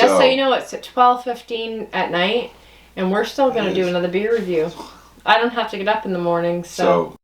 Just so you know, it's at 12:15 at night, and we're still going to do another beer review. I don't have to get up in the morning, so.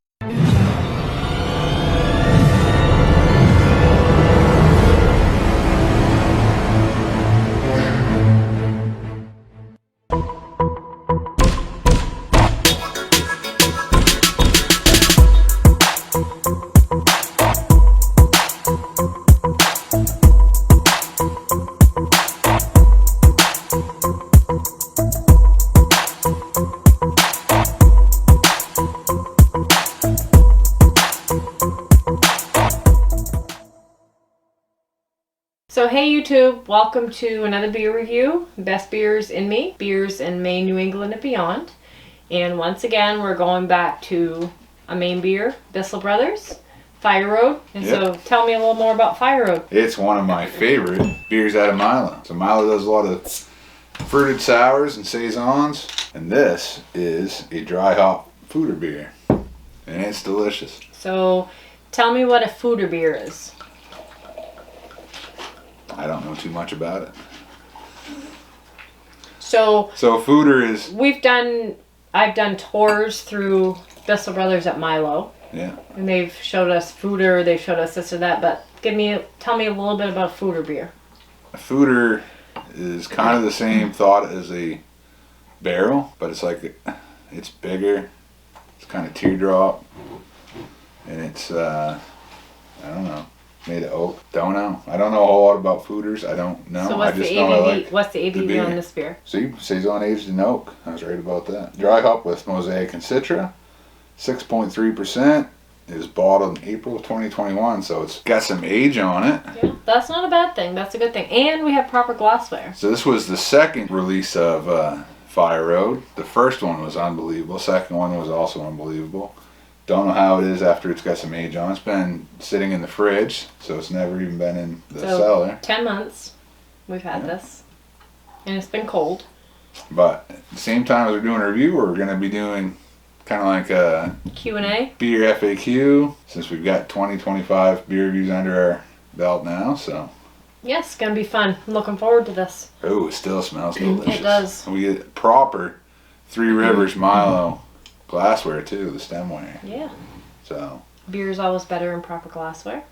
So hey YouTube, welcome to another beer review, Best Beers in Me, beers in Maine, New England, and beyond. And once again, we're going back to a Maine beer, Bissell Brothers, Fire Road. And so tell me a little more about Fire Road. It's one of my favorite beers out of Milo. So Milo does a lot of fruited sours and saisons, and this is a dry hop foeder beer, and it's delicious. So tell me what a foeder beer is. I don't know too much about it. So foeder is... I've done tours through Bissell Brothers at Milo. Yeah. And they've showed us foeder, they've showed us this or that, but tell me a little bit about foeder beer. A foeder is kind of the same thought as a barrel, but it's bigger. It's kind of teardrop, and it's I don't know, made of oak. Don't know. I don't know a whole lot about foeders. I don't know. So what's the ABV on this beer? See, saison aged in oak. I was right about that. Dry hop with Mosaic and Citra. 6.3%. Is bottled in April of 2021, so it's got some age on it. Yeah, that's not a bad thing. That's a good thing. And we have proper glassware. So this was the second release of Fire Road. The first one was unbelievable. Second one was also unbelievable. Don't know how it is after it's got some age on. It's been sitting in the fridge, so it's never even been in the cellar. 10 months we've had this, and it's been cold. But at the same time as we're doing a review, we're going to be doing kind of like a Q&A beer FAQ, since we've got 20-25 beer reviews under our belt now. So yes, it's going to be fun. I'm looking forward to this. Oh, it still smells delicious. It does. And we get proper Three Rivers Milo glassware too, the stemware. Yeah. So beer is always better in proper glassware.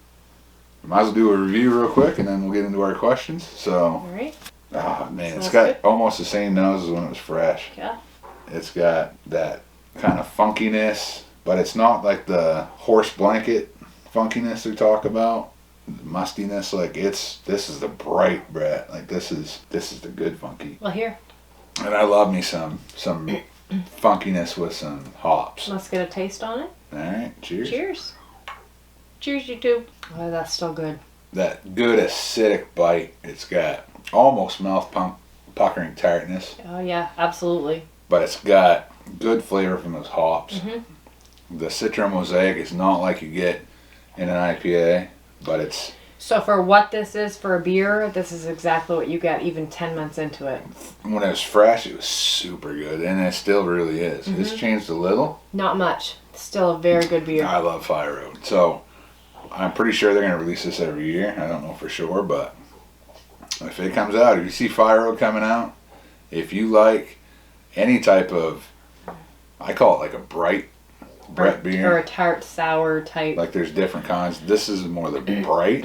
Might as well do a review real quick, and then we'll get into our questions. So, all right. Oh man, it's got almost the same nose as when it was fresh. Yeah. It's got that kind of funkiness, but it's not like the horse blanket funkiness we talk about. The mustiness, this is the bright Brett. Like this is the good funky. Well, here. And I love me some funkiness with some hops. Let's get a taste on it. All right, cheers. Cheers. Cheers, YouTube. Oh, that's still good. That good acidic bite. It's got almost mouth puckering tartness. Oh yeah, absolutely. But it's got good flavor from those hops. Mm-hmm. The Citra Mosaic is not like you get in an IPA, but it's... So for what this is for a beer, this is exactly what you get even 10 months into it. When it was fresh, it was super good, and it still really is. Mm-hmm. It's changed a little. Not much. Still a very good beer. I love Fire Road. So I'm pretty sure they're going to release this every year. I don't know for sure, but if it comes out, if you see Fire Road coming out, if you like any type of, I call it like a bright beer. Or a tart, sour type. Like there's different kinds. This is more the bright,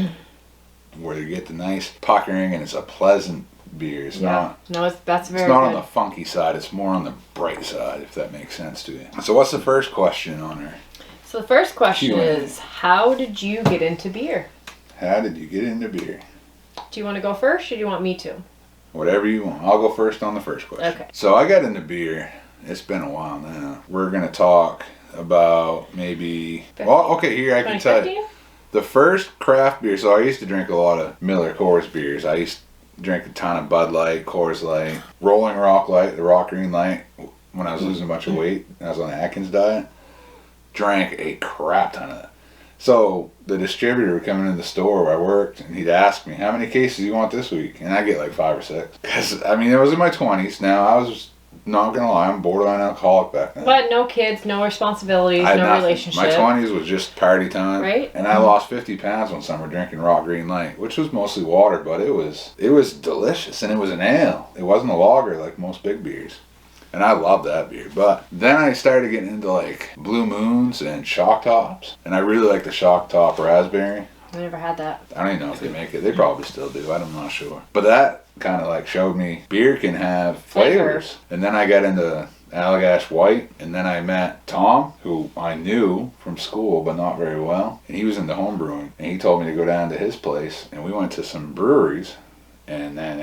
where you get the nice puckering, and it's a pleasant beer. It's not. No, that's very. It's not good. on the funky side. It's more on the bright side, if that makes sense to you. So what's the first question on her? So the first question is, how did you get into beer? How did you get into beer? Do you want to go first, or do you want me to? Whatever you want. I'll go first on the first question. Okay. So I got into beer. It's been a while now. We're gonna talk about maybe. 50? Well, okay. Here I can tell you. The first craft beer. So I used to drink a lot of Miller Coors beers. I used to drink a ton of Bud Light, Coors Light, Rolling Rock Light, the Rock Green Light. When I was losing a bunch of weight, and I was on the Atkins diet. Drank a crap ton of that. So the distributor would come into the store where I worked, and he'd ask me, how many cases do you want this week? And I'd get like 5 or 6. Because, I mean, I was in my 20s. Now I was not gonna lie, I'm borderline alcoholic back then. But no kids, no responsibilities, I had no nothing. relationship. My 20s was just party time. Right. And I lost 50 pounds one summer drinking raw green light, which was mostly water, but it was delicious, and it was an ale. It wasn't a lager like most big beers. And I loved that beer. But then I started getting into like Blue Moons and Shock Tops. And I really like the Shock Top Raspberry. I never had that. I don't even know if they make it. They probably still do. I'm not sure. But that kind of like showed me beer can have flavors. And then I got into Allagash White. And then I met Tom, who I knew from school, but not very well. And he was into home brewing. And he told me to go down to his place. And we went to some breweries. And then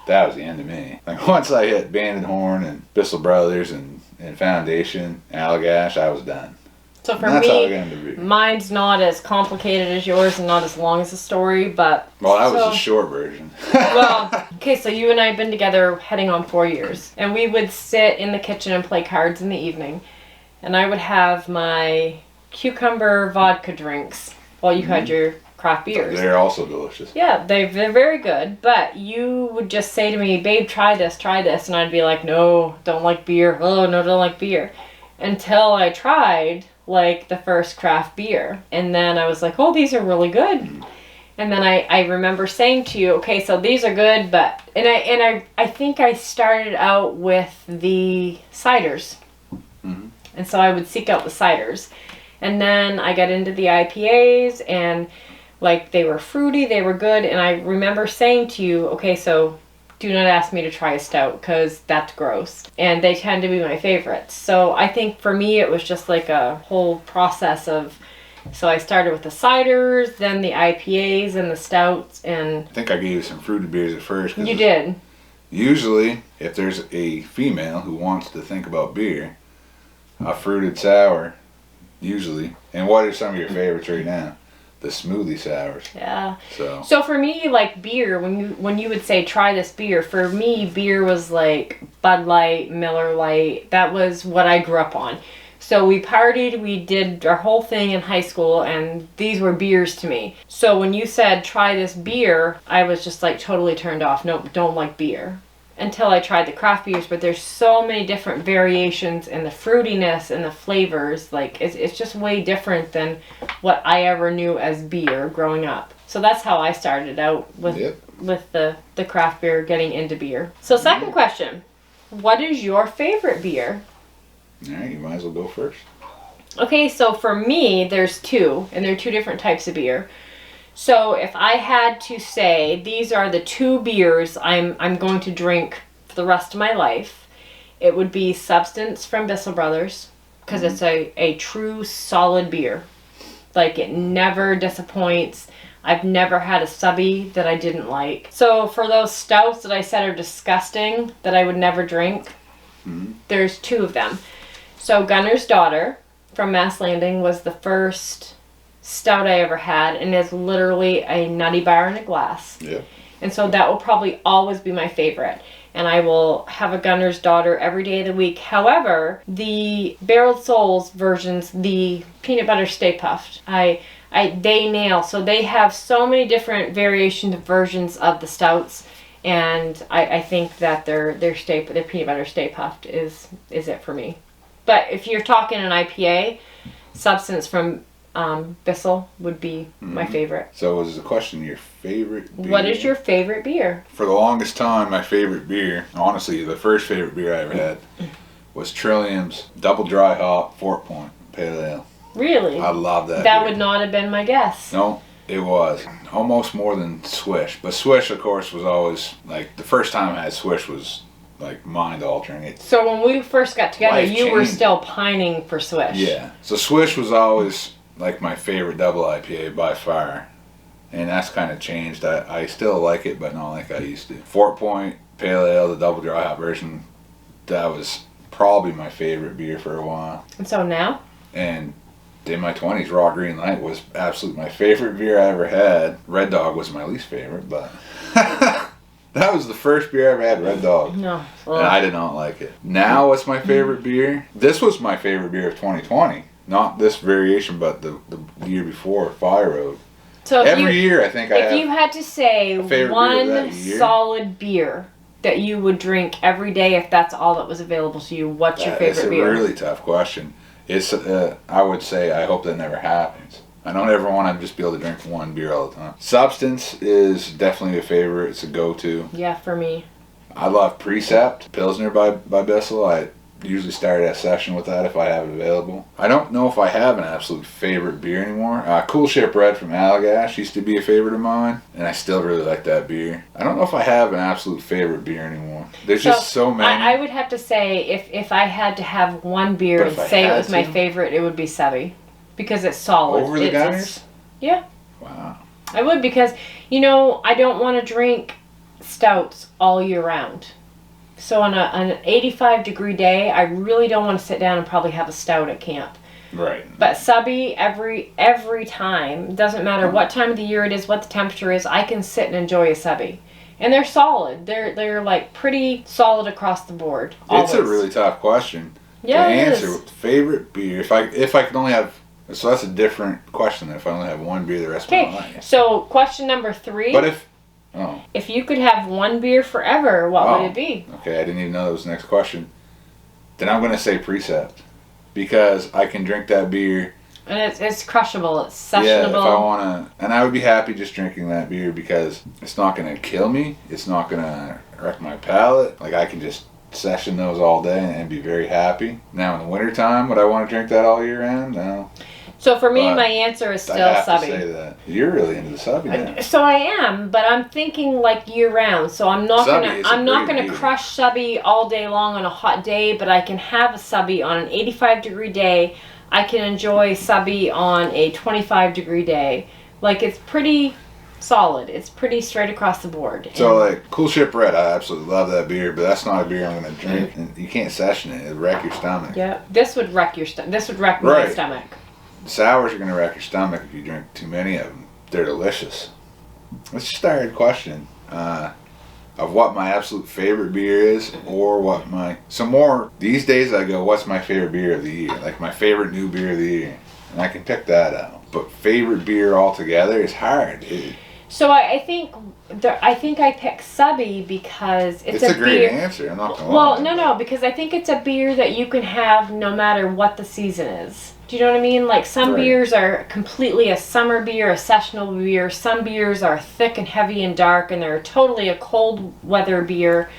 that was the end of me. Like once I hit Banded Horn and Bissell Brothers and Foundation, Allagash, I was done. So for that's how I me, got into beer. mine's not as complicated as yours and not as long as the story, but... Well, that was the short version. Well, okay, so you and I have been together heading on 4 years. And we would sit in the kitchen and play cards in the evening. And I would have my cucumber vodka drinks while you had your craft beers. They're also delicious. Yeah, they're very good. But you would just say to me, babe, try this. And I'd be like, no, don't like beer. Oh, no, don't like beer. Until I tried... like the first craft beer, and then I was like, oh, these are really good. And then I remember saying to you, okay, so these are good, but I think I started out with the ciders. And so I would seek out the ciders, and then I got into the IPAs, and like they were fruity, they were good. And I remember saying to you, okay, so do not ask me to try a stout because that's gross. And they tend to be my favorites. So I think for me it was just like a whole process of, so I started with the ciders, then the IPAs and the stouts, and... I think I gave you some fruited beers at first. You did. Usually, if there's a female who wants to think about beer, a fruited sour, usually. And what are some of your favorites right now? The smoothie sours. Yeah. So for me, like beer, when you would say try this beer, for me beer was like Bud Light, Miller Lite. That was what I grew up on. So we partied, we did our whole thing in high school, and these were beers to me. So when you said try this beer, I was just like totally turned off. Nope, don't like beer. Until I tried the craft beers, but there's so many different variations in the fruitiness and the flavors. Like it's just way different than what I ever knew as beer growing up. So that's how I started out with the craft beer, getting into beer. So second question, what is your favorite beer? All right, you might as well go first. Okay, so for me, there's two, and they're two different types of beer. So if I had to say these are the two beers I'm going to drink for the rest of my life, it would be Substance from Bissell Brothers, because it's a true solid beer. Like it never disappoints. I've never had a subby that I didn't like. So for those stouts that I said are disgusting, that I would never drink, there's two of them. So Gunner's Daughter from Mass Landing was the first stout I ever had, and is literally a nutty bar in a glass. Yeah. And so that will probably always be my favorite. And I will have a Gunner's Daughter every day of the week. However, the Barreled Souls versions, the peanut butter Stay Puffed, they nail. So they have so many different variations of versions of the stouts, and I think that their peanut butter Stay Puffed is it for me. But if you're talking an IPA, Substance from Bissell would be my favorite. So was the question your favorite beer? What is your favorite beer? For the longest time, my favorite beer, honestly, the first favorite beer I ever had was Trillium's Double Dry Hop Fort Point Pale Ale. Really? I love that That beer. would not have been my guess. No, it was. Almost more than Swish. But Swish, of course, was always, like, the first time I had Swish was, like, mind-altering. So when we first got together, you were Life-changing. still pining for Swish. Yeah. So Swish was always, like, my favorite double IPA by far. And that's kind of changed. I still like it, but not like I used to. Fort Point Pale Ale, the double dry hop version, that was probably my favorite beer for a while. And so now? And in my 20s, Raw Green Light was absolutely my favorite beer I ever had. Red Dog was my least favorite, but that was the first beer I ever had, Red Dog. No. And I did not like it. Now, what's my favorite beer? This was my favorite beer of 2020. Not this variation, but the year before, Fire Road. So Every year, I think I have. If you had to say favorite beer of one that year. solid beer that you would drink every day if that's all that was available to you? What's your favorite beer? It's a really tough question. It's I would say I hope that never happens. I don't ever want to just be able to drink one beer all the time. Substance is definitely a favorite. It's a go-to. Yeah, for me. I love Precept Pilsner by Bissell. I usually start a session with that if I have it available. I don't know if I have an absolute favorite beer anymore. Cool Shipwreck from Allagash used to be a favorite of mine, and I still really like that beer. I don't know if I have an absolute favorite beer anymore. There's just so many. I would have to say if I had to have one beer and say it was my favorite, it would be Subby. Because it's solid. Over the Gunners? Yeah. Wow. I would, because, you know, I don't want to drink stouts all year round. So on an 85 degree day, I really don't want to sit down and probably have a stout at camp. Right. But Subby, every time, doesn't matter what time of the year it is, what the temperature is, I can sit and enjoy a Subby. And they're solid. They're like pretty solid across the board. Always. It's a really tough question to answer. Favorite beer. If I could only have, so that's a different question than if I only have one beer the rest of my life. So question number 3. But if you could have one beer forever, what would it be? Okay, I didn't even know that was the next question. Then I'm going to say Precept. Because I can drink that beer. And it's crushable. It's sessionable. Yeah, if I want to. And I would be happy just drinking that beer because it's not going to kill me. It's not going to wreck my palate. Like, I can just session those all day and be very happy. Now, in the wintertime, would I want to drink that all year round? No. So for me, my answer is still Subby. I have to say that. You're really into the Subby now. So I am, but I'm thinking like year round. So I'm not gonna crush Subby all day long on a hot day, but I can have a Subby on an 85 degree day. I can enjoy Subby on a 25 degree day. Like, it's pretty solid. It's pretty straight across the board. So like Cool Shipwreck, I absolutely love that beer, but that's not a beer I'm gonna drink. And you can't session it; it'll wreck your stomach. Yeah, this would wreck your stomach. This would wreck my stomach. Sours are going to wreck your stomach if you drink too many of them. They're delicious. Let's just start a question of what my absolute favorite beer is, or what my... Some more... These days I go, what's my favorite beer of the year? Like my favorite new beer of the year. And I can pick that out. But favorite beer altogether is hard. So I think I pick Subby because it's a great beer. Answer. I'm not gonna lie. Well, no, because I think it's a beer that you can have no matter what the season is. Do you know what I mean? Like, some beers are completely a summer beer, a sessional beer. Some beers are thick and heavy and dark, and they're totally a cold weather beer.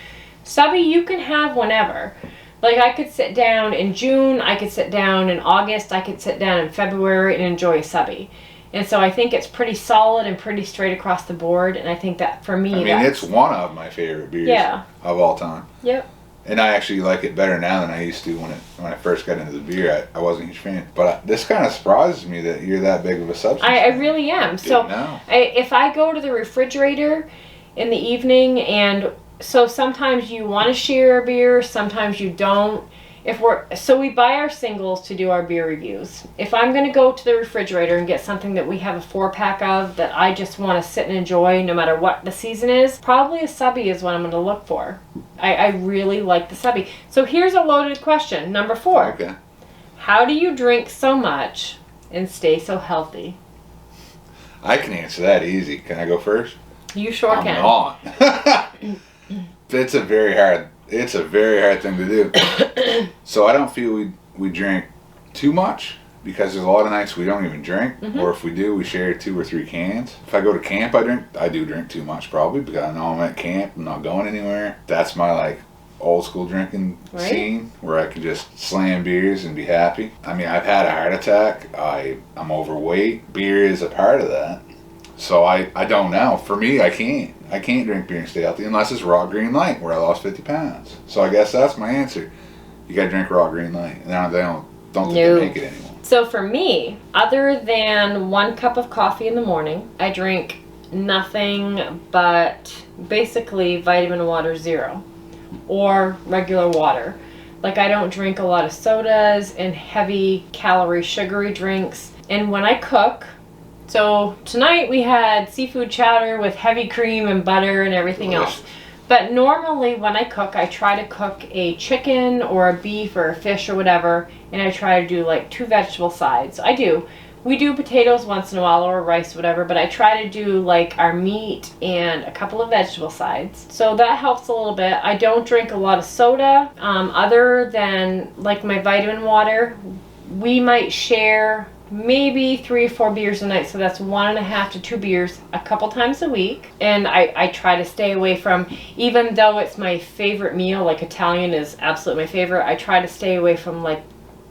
Subby you can have whenever. Like, I could sit down in June, I could sit down in August, I could sit down in February and enjoy a Subby. And so I think it's pretty solid and pretty straight across the board, and I think that for me, it's one of my favorite beers of all time. Yep. And I actually like it better now than I used to when I first got into the beer. I wasn't a huge fan. But this kind of surprises me that you're that big of a substance. I really am. So if I go to the refrigerator in the evening, and so sometimes you want to share a beer, sometimes you don't. So we buy our singles to do our beer reviews. If I'm going to go to the refrigerator and get something that we have a 4-pack of that I just want to sit and enjoy no matter what the season is, probably a Subby is what I'm going to look for. I really like the Subby. So here's a loaded question. Number 4. Okay. How do you drink so much and stay so healthy? I can answer that easy. Can I go first? You sure can. I'm not. It's a very hard thing to do. So I don't feel we drink too much, because there's a lot of nights we don't even drink, or if we do, we share 2 or 3 cans. If I go to camp, I do drink too much, probably, because I know I'm at camp, I'm not going anywhere. That's my old school drinking scene, where I can just slam beers and be happy. I mean, I've had a heart attack. I'm overweight. Beer is a part of that. So I don't know. For me, I can't drink beer and stay healthy unless it's raw green light, where I lost 50 pounds. So I guess that's my answer. You gotta drink raw green light. Now they don't think they make it anymore. So for me, other than 1 cup of coffee in the morning, I drink nothing but basically vitamin water 0 or regular water. Like, I don't drink a lot of sodas and heavy calorie sugary drinks. And when I cook, so tonight we had seafood chowder with heavy cream and butter and everything else. But normally when I cook, I try to cook a chicken or a beef or a fish or whatever, and I try to do 2 vegetable sides. I do. We do potatoes once in a while or rice, whatever, but I try to do like our meat and a couple of vegetable sides. So that helps a little bit. I don't drink a lot of soda, other than like my vitamin water. We might share maybe 3 or 4 beers a night, so that's 1.5 to 2 beers a couple times a week. And I try to stay away from, even though it's my favorite meal, like Italian is absolutely my favorite, I try to stay away from like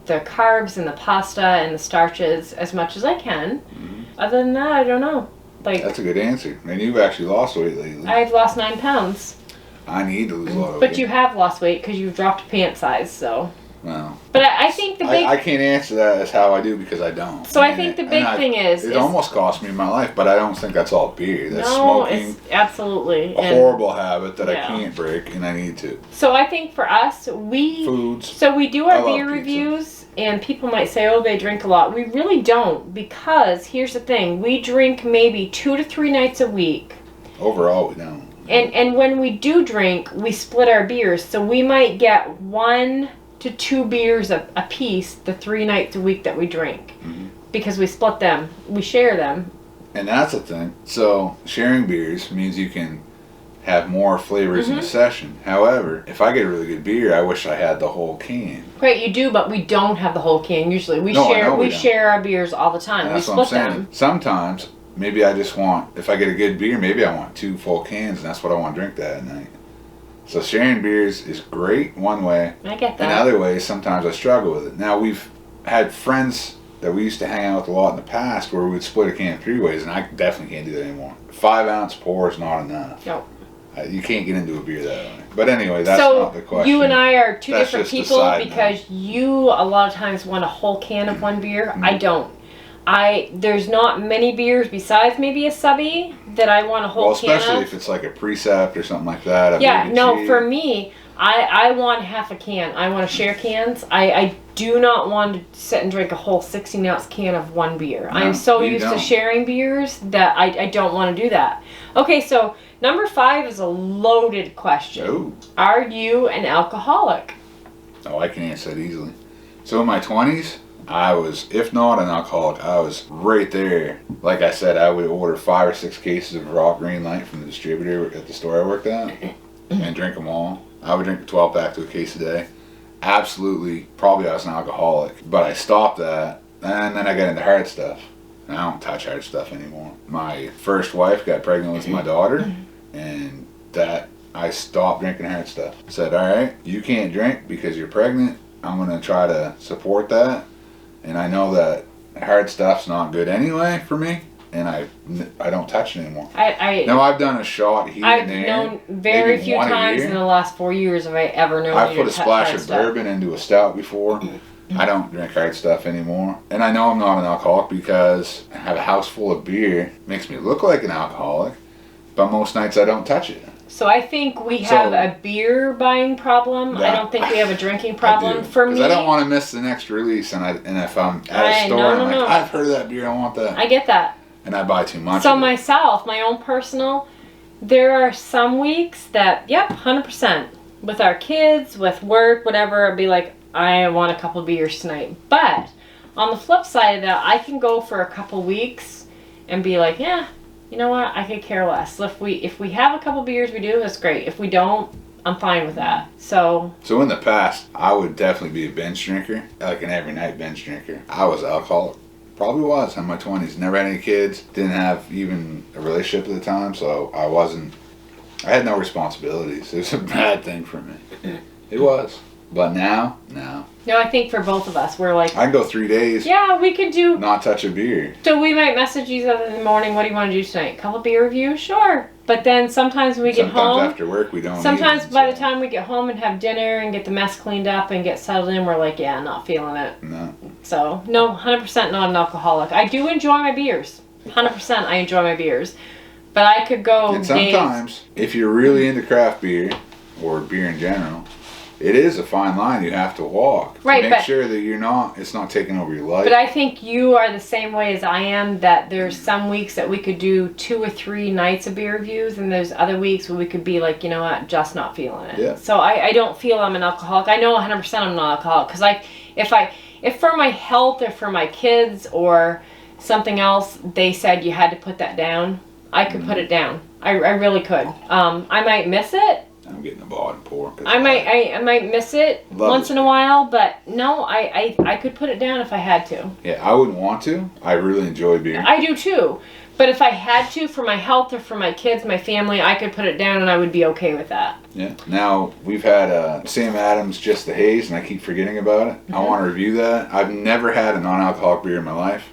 the carbs and the pasta and the starches as much as I can. Mm-hmm. Other than that, I don't know. Like, that's a good answer. And you've actually lost weight lately. I've lost 9 pounds. I need to lose a lot of weight. But you have lost weight because you've dropped a pant size, so. Well, but I think the big... I can't answer that as how I do because I don't. So I think the big thing is... It almost cost me my life, but I don't think that's all beer. That's smoking. It's absolutely a horrible habit that I can't break, and I need to. So I think for us, Foods. So we do our beer reviews, and people might say, oh, they drink a lot. We really don't, because here's the thing. We drink maybe 2 to 3 nights a week. Overall, we don't. And when we do drink, we split our beers. So we might get 1 to 2 beers a piece the 3 nights a week that we drink, because we split them, we share them. And that's the thing. So sharing beers means you can have more flavors in a session. However, if I get a really good beer, I wish I had the whole can. Right, you do, but we don't have the whole can usually. We share our beers all the time. And we split them. Sometimes maybe I just want, if I get a good beer, maybe I want 2 full cans, and that's what I want to drink that night. So sharing beers is great one way. I get that. In other ways, sometimes I struggle with it. Now, we've had friends that we used to hang out with a lot in the past where we would split a can 3 ways, and I definitely can't do that anymore. 5-ounce pour is not enough. No. You can't get into a beer that way. But anyway, that's not the question. So you and I are two different people, because you a lot of times want a whole can of one beer. I don't. There's not many beers besides maybe a subby that I want a whole can of. Well, especially if it's like a Precept or something like that. Yeah, no, for me, I want half a can. I want to share cans. I do not want to sit and drink a whole 16-ounce can of one beer. No, I'm so used to sharing beers that I don't want to do that. Okay, so number 5 is a loaded question. Ooh. Are you an alcoholic? Oh, I can answer that easily. So in my 20s, I was, if not an alcoholic, I was right there. Like I said, I would order 5 or 6 cases of raw green light from the distributor at the store I worked at and drink them all. I would drink a 12-pack to a case a day. Absolutely, probably I was an alcoholic. But I stopped that, and then I got into hard stuff. And I don't touch hard stuff anymore. My first wife got pregnant with my daughter, and that I stopped drinking hard stuff. Said, all right, you can't drink because you're pregnant. I'm going to try to support that. And I know that hard stuff's not good anyway for me, and I don't touch it anymore. Now, I've done a shot here and there. I've known very few times in the last 4 years have I ever known I've put a splash of bourbon into a stout before. I don't drink hard stuff anymore. And I know I'm not an alcoholic because I have a house full of beer. It makes me look like an alcoholic, but most nights I don't touch it. So I think we have a beer buying problem. I don't think we have a drinking problem. For me, because I don't want to miss the next release, and if I'm at a store, I'm like, I've heard of that beer, I want that. I get that. And I buy too much. So myself, my own personal, there are some weeks that, 100%. With our kids, with work, whatever, I'd be like, I want a couple beers tonight. But on the flip side of that, I can go for a couple weeks and be like, you know what? I could care less. If we have a couple beers, we do. That's great. If we don't, I'm fine with that. So in the past, I would definitely be a binge drinker, like an every night binge drinker. I was alcoholic. Probably was in my 20s. Never had any kids. Didn't have even a relationship at the time, so I had no responsibilities. It was a bad thing for me. It was. But now, no. No, I think for both of us, we're like... I can go 3 days. Yeah, we could do... Not touch a beer. So we might message each other in the morning, what do you want to do tonight? Couple beer reviews? Sure. But then sometimes when we get home... Sometimes after work we don't Sometimes by the time we get home and have dinner and get the mess cleaned up and get settled in, we're like, not feeling it. No. So, no, 100% not an alcoholic. I do enjoy my beers. 100% I enjoy my beers. But I could go And sometimes, if you're really into craft beer, or beer in general, it is a fine line you have to walk. Right, to make sure that it's not taking over your life. But I think you are the same way as I am, that there's some weeks that we could do 2 or 3 nights of beer reviews, and there's other weeks where we could be like, you know what, just not feeling it. Yeah. So I don't feel I'm an alcoholic. I know 100% I'm not an alcoholic, because if for my health or for my kids or something else, they said you had to put that down, I could put it down. I really could. I might miss it. I'm getting a ball and pour. I might miss it once in a while, but no, I could put it down if I had to. Yeah, I wouldn't want to. I really enjoy beer. I do too. But if I had to, for my health or for my kids, my family, I could put it down and I would be okay with that. Yeah. Now, we've had Sam Adams Just the Haze, and I keep forgetting about it. I want to review that. I've never had a non-alcoholic beer in my life.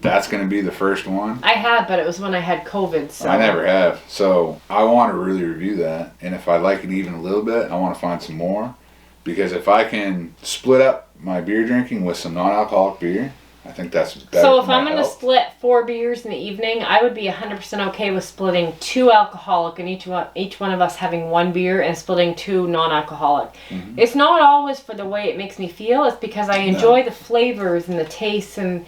That's going to be the first one. I have, but it was when I had COVID. So. I never have. So I want to really review that. And if I like it even a little bit, I want to find some more. Because if I can split up my beer drinking with some non-alcoholic beer, I think that's better. So if I'm going to split 4 beers in the evening, I would be 100% okay with splitting 2 alcoholic and each one of us having 1 beer and splitting 2 non-alcoholic. Mm-hmm. It's not always for the way it makes me feel. It's because I enjoy the flavors and the tastes and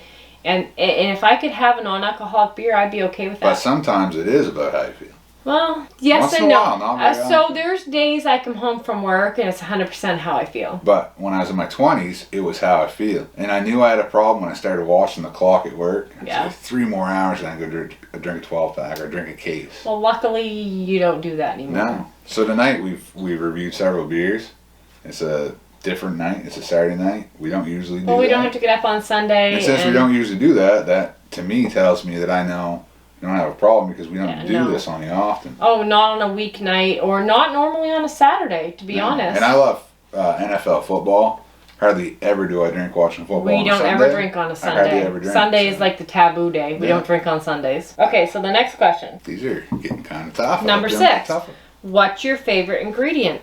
if I could have a non-alcoholic beer, I'd be okay with that. But sometimes it is about how you feel. Well, yes Once and in a no. while, not very So often. there's days I come home from work and it's 100% how I feel. But when I was in my 20s, it was how I feel. And I knew I had a problem when I started watching the clock at work. Yeah. So 3 more hours and I go drink a 12-pack or drink a case. Well, luckily you don't do that anymore. No. So tonight we've reviewed several beers. It's a different night. It's a Saturday night. We don't usually do that. Well, we don't have to get up on Sunday. And since we don't usually do that, that to me tells me that I know you don't have a problem because we don't do this on you often. Oh, not on a weeknight or not normally on a Saturday, to be honest. And I love NFL football. Hardly ever do I drink watching football. We don't ever drink on a Sunday. I hardly ever drink. Sunday is like the taboo day. We don't drink on Sundays. Okay, so the next question. These are getting kind of tough. Number 6. What's your favorite ingredient?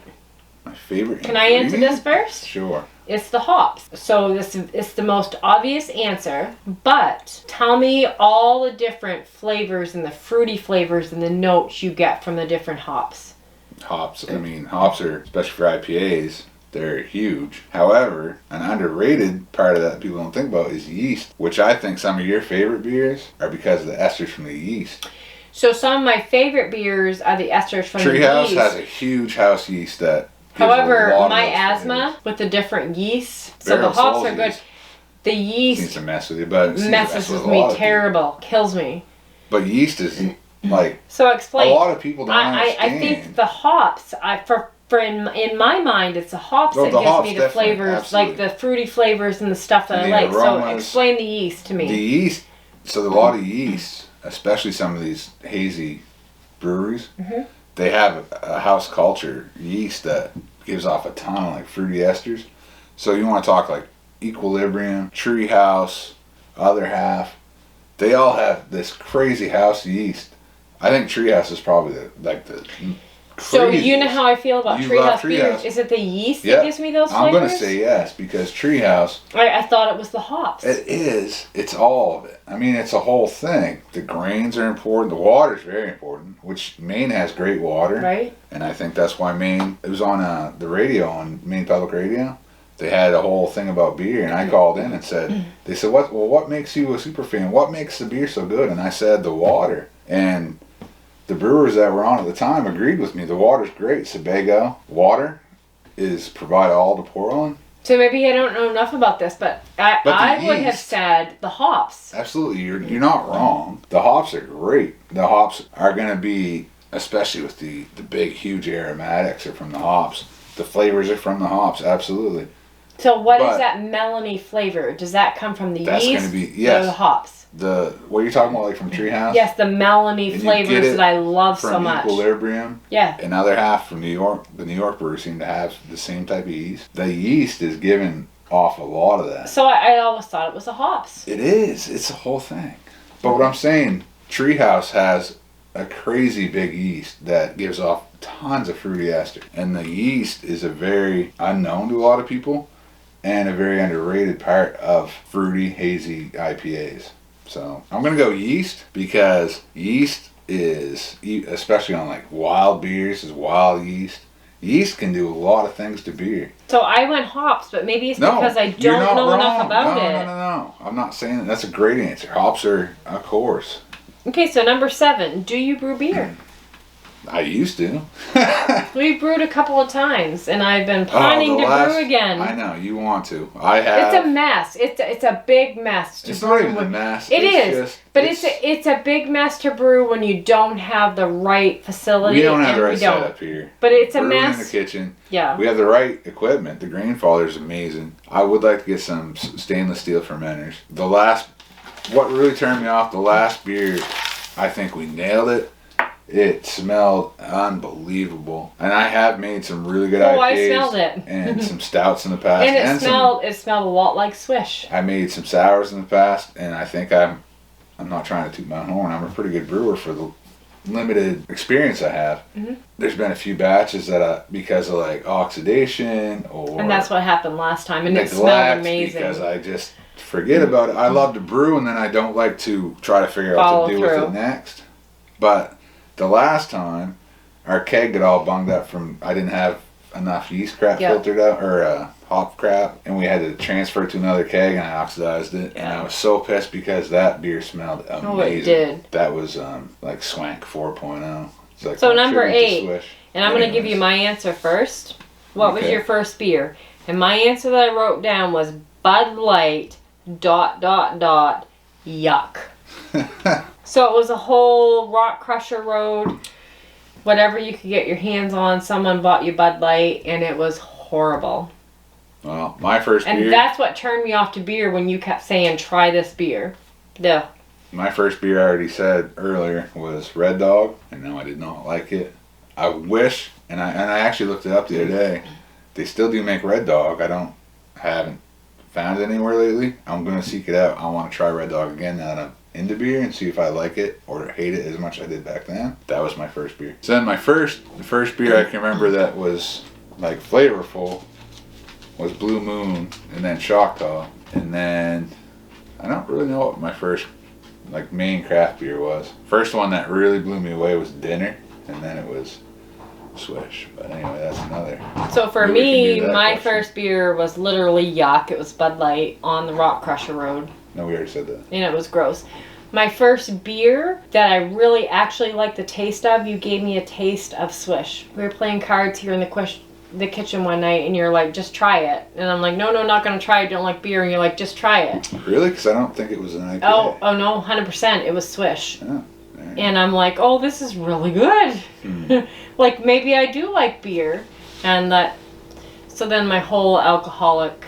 My favorite Can I answer this first? Sure. It's the hops. So this is the most obvious answer, but tell me all the different flavors and the fruity flavors and the notes you get from the different hops. Hops. I mean, hops are, especially for IPAs, they're huge. However, an underrated part of that people don't think about is yeast, which I think some of your favorite beers are because of the esters from the yeast. So some of my favorite beers are the esters from the yeast. Treehouse has a huge house yeast that however, my asthma with the different yeasts, so the hops are good. The yeast seems to mess with you, but it messes with me terrible, kills me. But yeast is like so explain. A lot of people don't understand. I think the hops, in my mind, it's the hops that gives me the flavors, absolutely. like the fruity flavors and the stuff that I like. Aromas, so explain the yeast to me. The yeast, so a lot of yeast, especially some of these hazy breweries. Mm-hmm. They have a house culture yeast that gives off a ton of like fruity esters. So you want to talk like Equilibrium, Treehouse, Other Half. They all have this crazy house yeast. I think Treehouse is probably the So you know how I feel about Treehouse beers. Is it the yeast that gives me those flavors? I'm going to say yes, because Treehouse... I thought it was the hops. It is. It's all of it. I mean, it's a whole thing. The grains are important. The water's very important, which Maine has great water. Right. And I think that's why Maine... It was on the radio, on Maine Public Radio. They had a whole thing about beer, and I called in and said... They said, what makes you a super fan? What makes the beer so good? And I said, the water. And... the brewers that were on at the time agreed with me. The water's great. Sebago water is provide all to Portland. So maybe I don't know enough about this, but I would have said the hops. Absolutely, you're not wrong. The hops are great. The hops are going to be, especially with the big, huge aromatics are from the hops. The flavors are from the hops, absolutely. So what is that melony flavor? Does that come from the yeast? That's going to be, yes. Or the hops? What you're talking about, like from Treehouse? Yes, the melony flavors that I love so much. From Equilibrium. Yeah. Another half from New York. The New York brewers seem to have the same type of yeast. The yeast is giving off a lot of that. So I always thought it was the hops. It is. It's a whole thing. But what I'm saying, Treehouse has a crazy big yeast that gives off tons of fruity ester. And the yeast is a very unknown to a lot of people and a very underrated part of fruity, hazy IPAs. So I'm going to go yeast because yeast is, especially on like wild beers, is wild yeast. Yeast can do a lot of things to beer. So I went hops, but maybe it's because I don't know enough about it. No. I'm not saying that. That's a great answer. Hops are, of course. Okay, so number 7. Do you brew beer? I used to. We've brewed a couple of times, and I've been planning to brew again. I know, you want to. I have. It's a mess. It's a big mess. It's not even a mess. It's a big mess to brew when you don't have the right facility. We don't have the right setup here. But it's a Brewing mess. in the kitchen. Yeah. We have the right equipment. The Greenfather is amazing. I would like to get some stainless steel fermenters. What really turned me off, the last beer, I think we nailed it. It smelled unbelievable, and I have made some really good IPAs. I smelled it. And some stouts in the past. And it smelled a lot like Swish. I made some sours in the past, and I think I'm not trying to toot my own horn. I'm a pretty good brewer for the limited experience I have. Mm-hmm. There's been a few batches that because of like oxidation and that's what happened last time, and it smelled amazing. Because I just forget about it. I love to brew, and then I don't like to try to figure out what to do with it next. But the last time, our keg got all bunged up from I didn't have enough yeast crap filtered out, or hop crap, and we had to transfer it to another keg, and I oxidized it. And I was so pissed because that beer smelled amazing. Oh, it did. That was like Swank 4.0. It's like so number 8, and I'm going to give you my answer first. What was your first beer? And my answer that I wrote down was Bud Light ... yuck. So it was a whole Rock Crusher Road, whatever you could get your hands on. Someone bought you Bud Light, and it was horrible. Well, my first beer... And that's what turned me off to beer when you kept saying, try this beer. Duh. My first beer, I already said earlier, was Red Dog, and no, I did not like it. I wish, and I actually looked it up the other day, they still do make Red Dog. I haven't found it anywhere lately. I'm going to seek it out. I want to try Red Dog again now that I'm into beer and see if I like it or hate it as much as I did back then. That was my first beer. So then the first beer I can remember that was like flavorful was Blue Moon, and then Choctaw, and then I don't really know what my first like main craft beer was. First one that really blew me away was Dinner, and then it was Swish. But anyway, that's another. So for me, my first beer was literally yuck. It was Bud Light on the Rock Crusher Road. No, we already said that. And it was gross. My first beer that I really actually liked the taste of, you gave me a taste of Swish. We were playing cards here in the kitchen one night, and you're like, just try it. And I'm like, no, not going to try it. I don't like beer. And you're like, just try it. Really? Because I don't think it was an IPA. Oh no, 100%. It was Swish. Oh, right. And I'm like, oh, this is really good. Like, maybe I do like beer. And so then my whole alcoholic,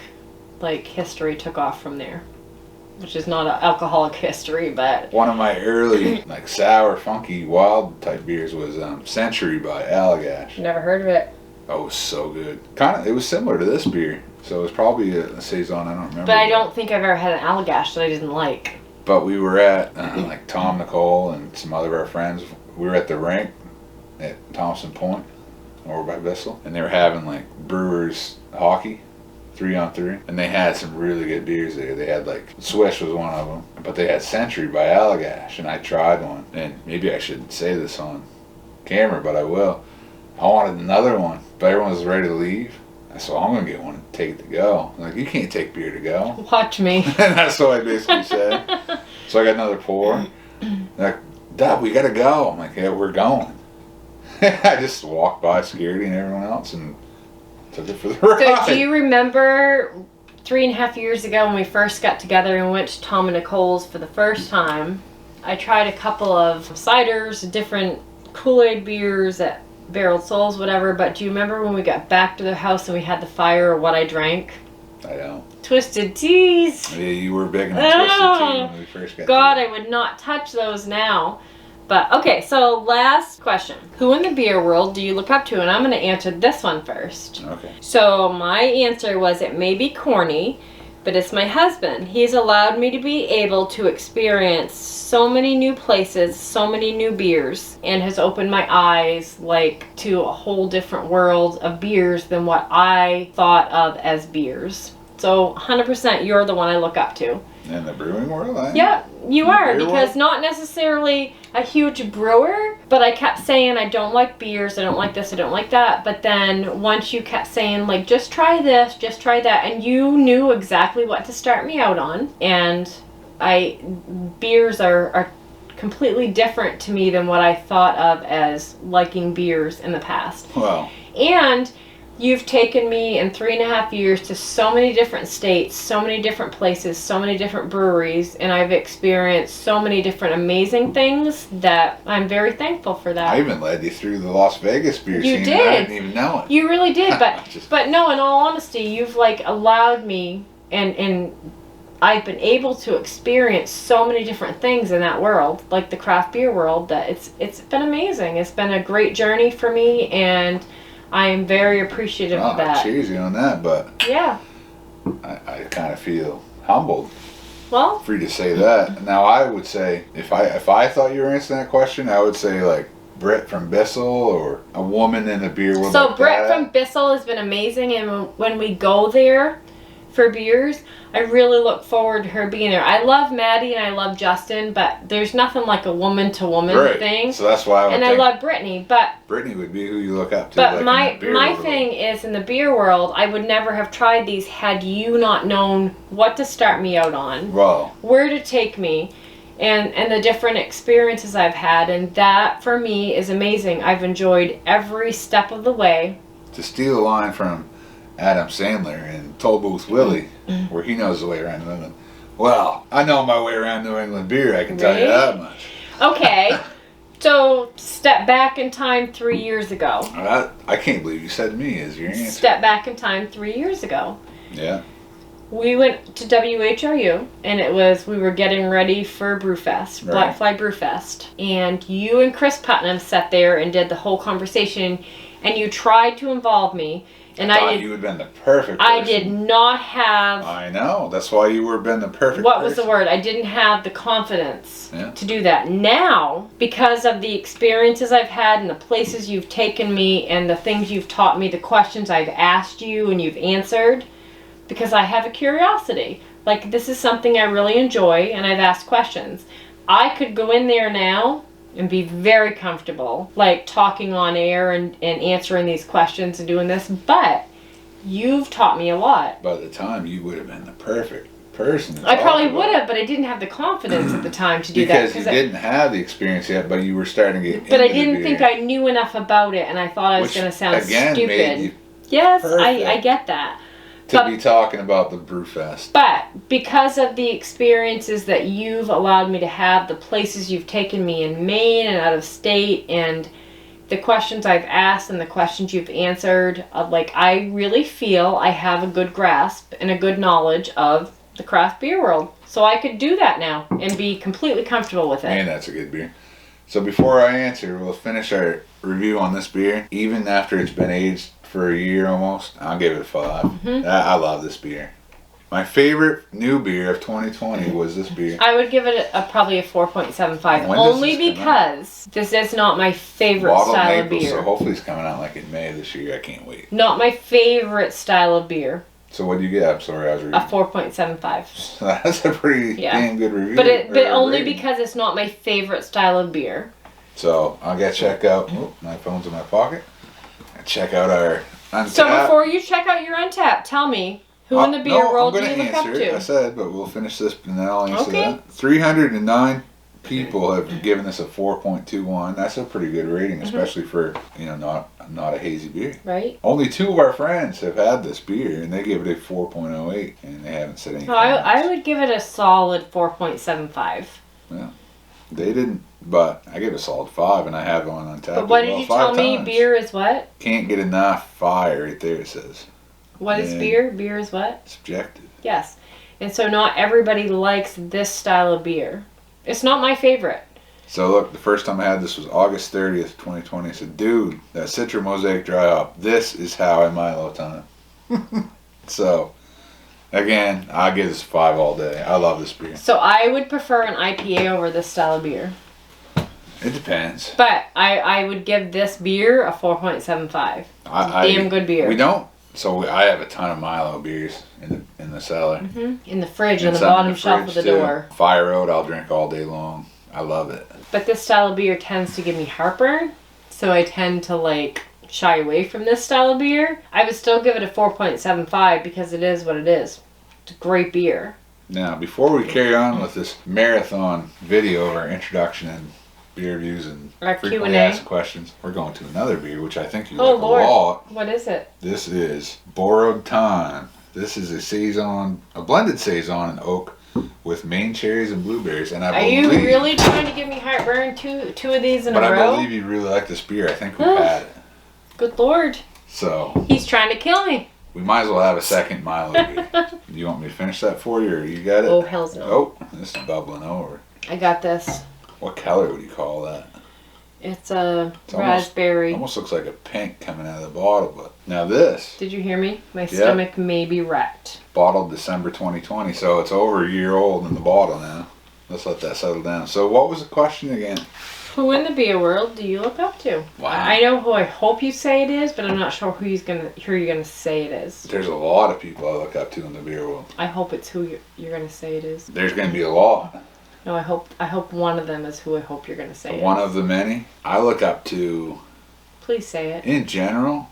like, history took off from there. Which is not an alcoholic history, but... One of my early, like, sour, funky, wild type beers was Century by Allagash. Never heard of it. Oh, it was so good. It was similar to this beer. So it was probably a Saison, I don't remember. But I don't think I've ever had an Allagash that I didn't like. But we were at, like, Tom, Nicole, and some other of our friends. We were at the rink at Thompson Point, over by Bissell. And they were having, like, Brewers hockey. 3-on-3, and they had some really good beers there. They had like Swish was one of them, but they had Century by Allagash, and I tried one. And maybe I shouldn't say this on camera, but I will. I wanted another one, but everyone was ready to leave. I said, I'm gonna get one and take it to go. I'm like, you can't take beer to go. Watch me. And that's what I basically said. So I got another pour. They're like, Dad, we gotta go. I'm like, yeah, we're going. I just walked by security and everyone else and took it for the ride. So do you remember 3.5 years ago when we first got together and went to Tom and Nicole's for the first time? I tried a couple of ciders, different Kool-Aid beers at Barreled Souls, whatever, but do you remember when we got back to their house and we had the fire or what I drank? I know. Twisted Teas. Yeah, you were big on Twisted Tea when we first got God, I would not touch those now. But, okay, so last question. Who in the beer world do you look up to? And I'm going to answer this one first. Okay. So my answer was, it may be corny, but it's my husband. He's allowed me to be able to experience so many new places, so many new beers, and has opened my eyes, like, to a whole different world of beers than what I thought of as beers. So 100% you're the one I look up to. In the brewing world? Yeah, you are, because not necessarily a huge brewer, but I kept saying I don't like beers, I don't like this, I don't like that. But then once you kept saying, like, just try this, just try that, and you knew exactly what to start me out on. And beers are completely different to me than what I thought of as liking beers in the past. Wow. And you've taken me in 3.5 years to so many different states, so many different places, so many different breweries, and I've experienced so many different amazing things that I'm very thankful for that. I even led you through the Las Vegas beer scene. You did. I didn't even know it. You really did, but no, in all honesty, you've like allowed me and I've been able to experience so many different things in that world, like the craft beer world, that it's been amazing. It's been a great journey for me, and I am very appreciative of that. I cheers you on that, but yeah, I kind of feel humbled. Well, for you to say that. Now, I would say if I thought you were answering that question, I would say like Britt from Bissell or a woman in the beer world. So like Britt from Bissell has been amazing, and when we go there for beers, I really look forward to her being there. I love Maddie and I love Justin, but there's nothing like a woman to woman thing. So that's why I love Brittany, but Brittany would be who you look up to. But like my thing is, in the beer world, I would never have tried these had you not known what to start me out on, where to take me, and the different experiences I've had, and that for me is amazing. I've enjoyed every step of the way. To steal a line from Adam Sandler and Toll Booth Willie, where he knows the way around New England. Well, I know my way around New England beer, I can tell you that much. Okay, so step back in time 3 years ago. I can't believe you said me as your answer. Step back in time 3 years ago. Yeah. We went to WHRU, and we were getting ready for Brewfest, Black Fly Brewfest. And you and Chris Putnam sat there and did the whole conversation, and you tried to involve me. And I thought you would have been the perfect person. I did not have... I know. That's why you would have been the perfect What person. was the word? I didn't have the confidence to do that. Now, because of the experiences I've had and the places you've taken me and the things you've taught me, the questions I've asked you and you've answered, because I have a curiosity. Like, this is something I really enjoy, and I've asked questions. I could go in there now and be very comfortable, like talking on air and answering these questions and doing this, but you've taught me a lot. By the time, you would have been the perfect person. I probably would have, but I didn't have the confidence at the time to do that. Because you didn't have the experience yet, but you were starting to get But I didn't think I knew enough about it, and I thought I was going to sound stupid. Made you yes, I get that. To be talking about the Brewfest. But because of the experiences that you've allowed me to have, the places you've taken me in Maine and out of state, and the questions I've asked and the questions you've answered, I really feel I have a good grasp and a good knowledge of the craft beer world. So I could do that now and be completely comfortable with it. Man, that's a good beer. So before I answer, we'll finish our review on this beer. Even after it's been aged for a year almost, I'll give it a 5. I love this beer. My favorite new beer of 2020 was this beer. I would give it probably a 4.75, only because this is not my favorite style of beer. So hopefully it's coming out like in May this year. I can't wait. Not my favorite style of beer. So what do you get? I'm sorry, I was reading. A 4.75. That's a pretty damn good review. But only because it's not my favorite style of beer. So I'll get check out. Oh, my phone's in my pocket. Check out our Untapped. So before you check out your Untapped, tell me, who in the beer world do you look up to? I said, but we'll finish this and then I'll answer that. 309 people have given this a 4.21. That's a pretty good rating, especially for, not a hazy beer. Right. Only 2 of our friends have had this beer, and they give it a 4.08, and they haven't said anything. I would give it a solid 4.75. Yeah. They didn't, but I give it a solid 5, and I have one on tap. But what did you tell me? Beer is what? Can't get enough fire right there, it says. What is beer? Beer is what? Subjective. Yes. And so not everybody likes this style of beer. It's not my favorite. So look, the first time I had this was August 30th, 2020. I said, dude, that Citra Mosaic Dry Hop, this is how I Milo time. So, again, I'll give this a 5 all day. I love this beer. So I would prefer an IPA over this style of beer. It depends. But I would give this beer a 4.75. Damn good beer. We don't. So I have a ton of Milo beers in the cellar. In the fridge, on the bottom shelf of the door. Fire Road, I'll drink all day long. I love it. But this style of beer tends to give me heartburn, so I tend to shy away from this style of beer. I would still give it a 4.75 because it is what it is. It's a great beer. Now, before we carry on with this marathon video of our introduction and beer reviews and our frequently Q&A. asked questions, we're going to another beer, which I think you like Lord. a lot. What is it? This is Borrowed Time. This is a blended saison in oak with Maine cherries and blueberries. And Are you really trying to give me heartburn? Two of these in a row? But I believe you really like this beer. I think we've had it. Good Lord. So. He's trying to kill me. We might as well have a second Milo beer. Do you want me to finish that for you, or you got it? Oh, hell's no. Oh, this is bubbling over. I got this. What color would you call that? It's a raspberry. Almost looks like a pink coming out of the bottle, but now this. Did you hear me? My stomach may be wrecked. Bottled December 2020, so it's over a year old in the bottle now. Let's let that settle down. So what was the question again? Who in the beer world do you look up to? Wow. I know who I hope you say it is, but I'm not sure who you're gonna say it is. There's a lot of people I look up to in the beer world. I hope it's who you're gonna say it is. There's gonna be a lot. No, I hope one of them is who I hope you're gonna say it One is. of the many. I look up to. Please say it. In general.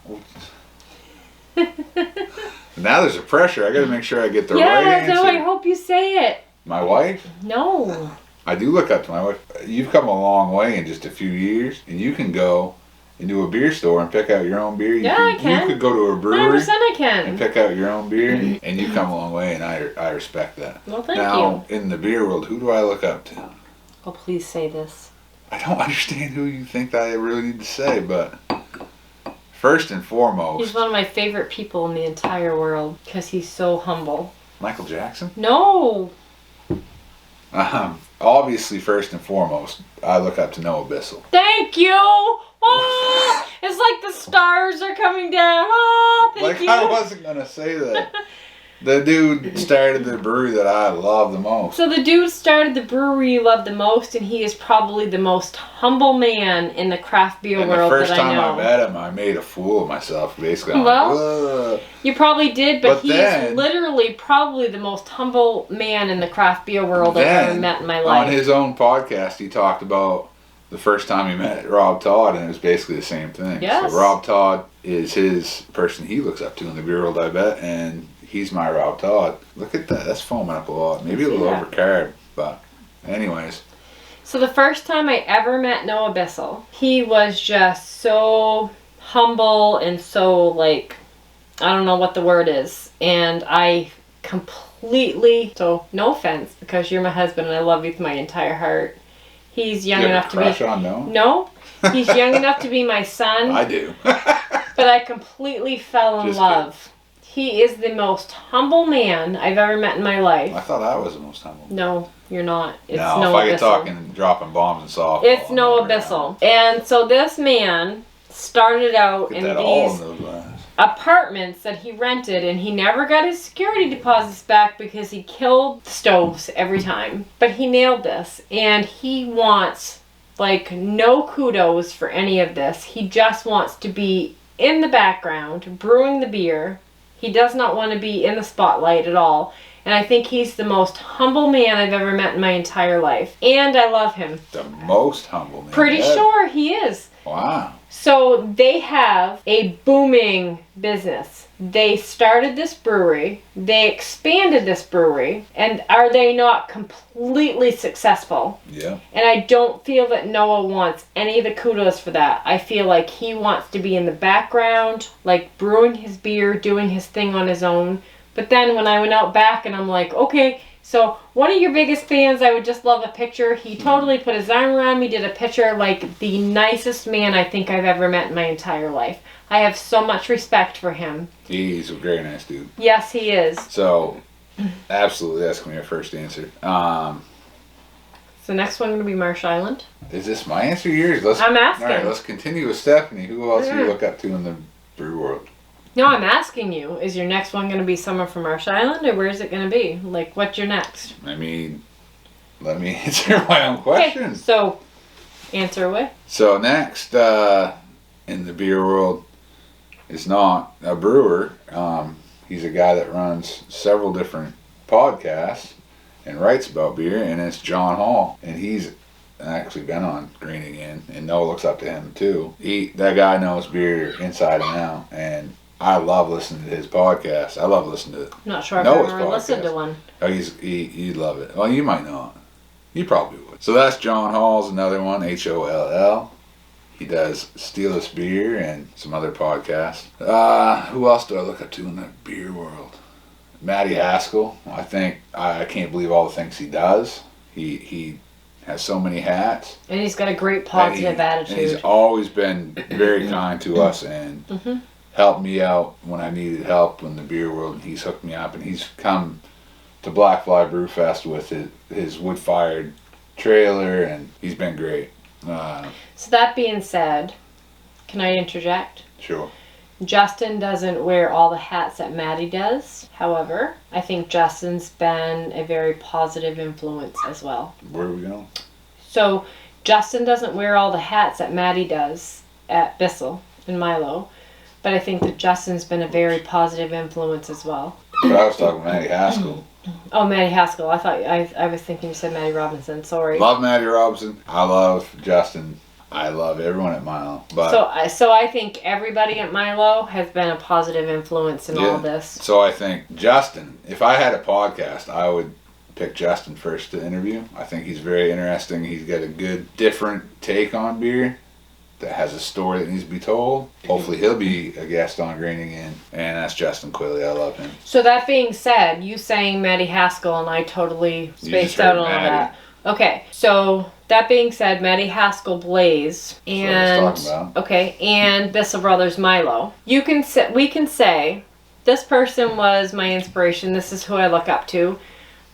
Now there's a pressure. I gotta make sure I get the right answer. No, I hope you say it. My wife? No. I do look up to my wife. You've come a long way in just a few years, and you can go into a beer store and pick out your own beer. I can. You could go to a brewery 100% I can. and pick out your own beer, and you've come a long way, and I respect that. Well, thank now, in the beer world, who do I look up to? Oh, please say this. I don't understand who you think that I really need to say, but first and foremost... He's one of my favorite people in the entire world because he's so humble. Michael Jackson? No. Obviously, first and foremost, I look up to Noah Bissell. Thank you. Oh, it's like the stars are coming down. Oh, thank you. I wasn't gonna say that. The dude started the brewery that I love the most. So the dude started the brewery you love the most, and he is probably the most humble man in the craft beer world that I know. The first time I met him, I made a fool of myself, basically. You probably did, but he's then, literally probably the most humble man in the craft beer world I've ever met in my life. On his own podcast, he talked about the first time he met Rob Todd, and it was basically the same thing. Yes. So Rob Todd is his person he looks up to in the beer world, I bet, and he's my Rob Todd. Look at that. That's foaming up a lot. Maybe a little overcarb, but anyways. So the first time I ever met Noah Bissell, he was just so humble and so, like, I don't know what the word is. And I completely, so no offense, because you're my husband and I love you with my entire heart. He's young enough to be... crush on Noah? No. He's young enough to be my son. I do. But I completely fell in love. Kidding. He is the most humble man I've ever met in my life. I thought I was the most humble. No, you're not. It's no, Noah if I get Bissell. talking, dropping bombs and softball. It's Noah Bissell. And so this man started out in these apartments that he rented, and he never got his security deposits back because he killed stoves every time. But he nailed this, and he wants, like, no kudos for any of this. He just wants to be in the background, brewing the beer. He does not want to be in the spotlight at all. And I think he's the most humble man I've ever met in my entire life. And I love him. The most humble man. Pretty sure he is. Wow. So they have a booming business. They started this brewery. They expanded this brewery. And are they not completely successful? Yeah. And I don't feel that Noah wants any of the kudos for that. I feel like he wants to be in the background, like brewing his beer, doing his thing on his own. But then when I went out back and I'm like, okay, so one of your biggest fans, I would just love a picture. He totally put his arm around me, did a picture, like the nicest man I think I've ever met in my entire life. I have so much respect for him. He's a very nice dude. Yes, he is. So, absolutely, that's going to be our first answer. So next one going to be Marsh Island. Is this my answer or yours? I'm asking. All right, let's continue with Stephanie. Who else do you look up to in the brew world? No, I'm asking you, is your next one going to be someone from Marsh Island, or where is it going to be? Like, what's your next? I mean, let me answer my own question. Okay, so, answer away. So, next in the beer world is not a brewer. He's a guy that runs several different podcasts and writes about beer, and it's John Hall. And he's actually been on Green Again, and Noah looks up to him too. That guy knows beer inside and out, and I love listening to his podcast. I love listening to it. I'm not sure I've ever listened to one. Oh, you'd love it. Well, you might not. You probably would. So that's John Hall's another one, Holl. He does Steelist Beer and some other podcasts. Who else do I look up to in the beer world? Matty Haskell. I can't believe all the things he does. He has so many hats. And he's got a great positive attitude. And he's always been very kind to us and helped me out when I needed help in the beer world. And he's hooked me up, and he's come to Black Fly Brew Fest with his wood-fired trailer, and he's been great. So that being said, can I interject? Sure. Justin doesn't wear all the hats that Maddie does. However, I think Justin's been a very positive influence as well. Where are we going? So Justin doesn't wear all the hats that Maddie does at Bissell and Milo, but I think that Justin's been a very positive influence as well. But I was talking Matty Haskell. Oh, Maddie Haskell. I thought I was thinking you said Maddie Robinson. Sorry. Love Maddie Robinson. I love Justin. I love everyone at Milo. But so I think everybody at Milo has been a positive influence in all of this. So I think Justin, if I had a podcast, I would pick Justin first to interview. I think he's very interesting. He's got a good, different take on beer that has a story that needs to be told. Hopefully he'll be a guest on Graining In. And that's Justin Quilly. I love him. So that being said, you saying Maddie Haskell, and I totally spaced out on all that. Okay, so that being said, Maddie Haskell Blaze and and Bissell Brothers Milo. We can say this person was my inspiration. This is who I look up to.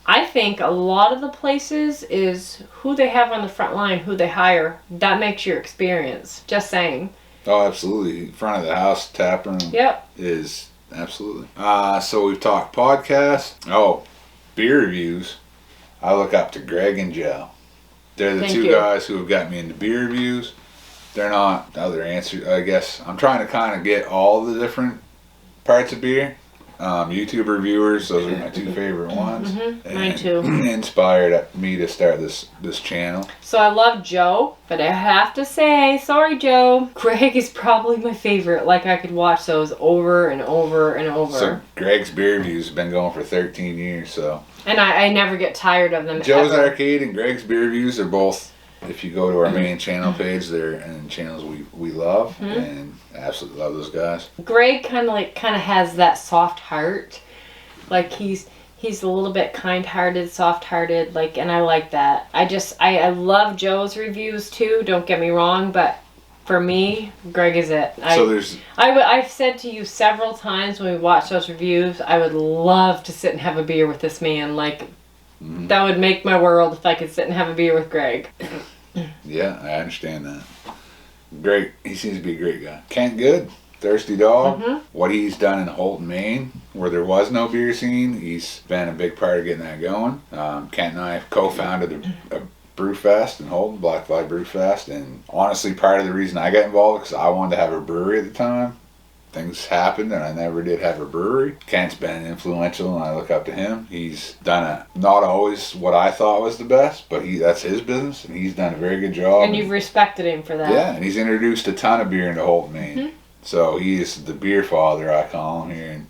I think a lot of the places is who they have on the front line, who they hire. That makes your experience. Just saying. Oh, absolutely. Front of the house tap room. Yep. Is absolutely. So we've talked podcasts. Oh, beer reviews. I look up to Greg and Joe. They're the two guys who have got me into beer reviews. They're not other answers. I guess I'm trying to kind of get all the different parts of beer. YouTube reviewers, those are my two favorite ones. Mine too. Inspired me to start this channel. So I love Joe, but I have to say, sorry Joe, Greg is probably my favorite. Like I could watch those over and over and over. So Greg's beer reviews have been going for 13 years, so. And I never get tired of them. Joe's Arcade and Greg's beer reviews are both, if you go to our main channel page, they're in channels we love, and I absolutely love those guys. Greg kind of has that soft heart, like he's a little bit kind-hearted, soft-hearted, like, and I like that. I love Joe's reviews too. Don't get me wrong, but for me, Greg is it. I've said to you several times when we watch those reviews, I would love to sit and have a beer with this man. Like, that would make my world if I could sit and have a beer with Greg. Yeah, I understand that. Great. He seems to be a great guy. Kent Good, Thirsty Dog. What he's done in Houlton, Maine, where there was no beer scene, he's been a big part of getting that going. Kent and I co-founded a brew fest in Houlton, Black Fly Brew Fest, and honestly part of the reason I got involved because I wanted to have a brewery at the time. Things happened and I never did have a brewery. Kent's been influential and I look up to him. He's done not always what I thought was the best, but that's his business and he's done a very good job. And you've respected him for that. Yeah, and he's introduced a ton of beer into Houlton, Maine. So he is the beer father, I call him here, and